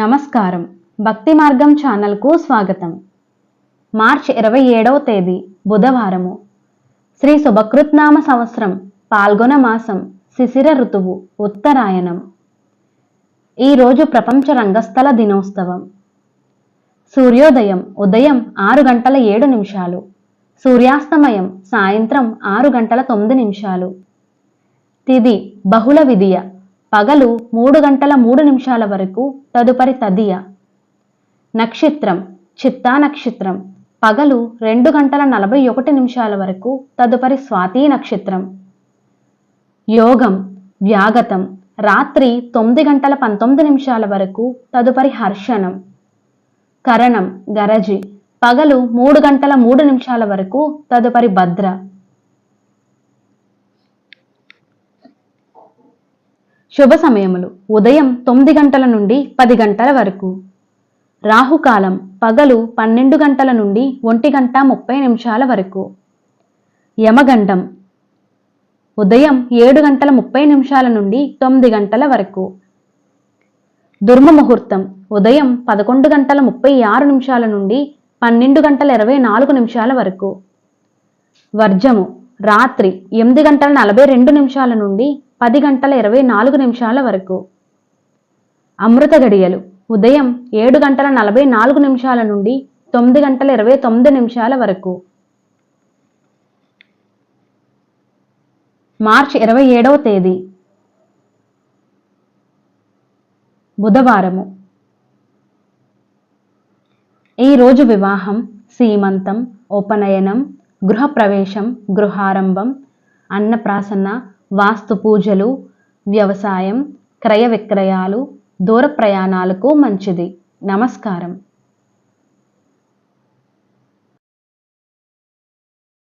నమస్కారం. భక్తి మార్గం ఛానల్కు స్వాగతం. మార్చి 27వ తేదీ బుధవారము. శ్రీ శుభకృత్నామ సంవత్సరం పాల్గొన మాసం శిశిర ఋతువు ఉత్తరాయణం. ఈరోజు ప్రపంచ రంగస్థల దినోత్సవం. సూర్యోదయం ఉదయం 6:07, సూర్యాస్తమయం సాయంత్రం 6:09. తిథి బహుళ విదియ, పగలు 3:03 వరకు, తదుపరి తదియ. నక్షత్రం చిత్తా నక్షత్రం, పగలు 2:41 వరకు, తదుపరి స్వాతి నక్షత్రం. యోగం వ్యాగతం, రాత్రి 9:19 వరకు, తదుపరి హర్షణం. కరణం గరజి, పగలు 3:03 వరకు, తదుపరి భద్ర. శుభ సమయములు ఉదయం 9 నుండి 10 వరకు. రాహుకాలం పగలు 12 నుండి 1:30 వరకు. యమగండం ఉదయం 7:30 నుండి 9 వరకు. దుర్మ ముహూర్తం ఉదయం 11:36 నుండి 12:24 వరకు. వర్జము రాత్రి 8:42 నుండి 10:24 వరకు. అమృత గడియలు ఉదయం 7:44 నుండి 9:29 వరకు. మార్చి 27వ తేదీ బుధవారము. ఈరోజు వివాహం, సీమంతం, ఉపనయనం, గృహప్రవేశం, గృహారంభం, అన్నప్రాసన, వాస్తు పూజలు, వ్యవసాయం, క్రయ విక్రయాలు, దూర ప్రయాణాలకు మంచిది. నమస్కారం.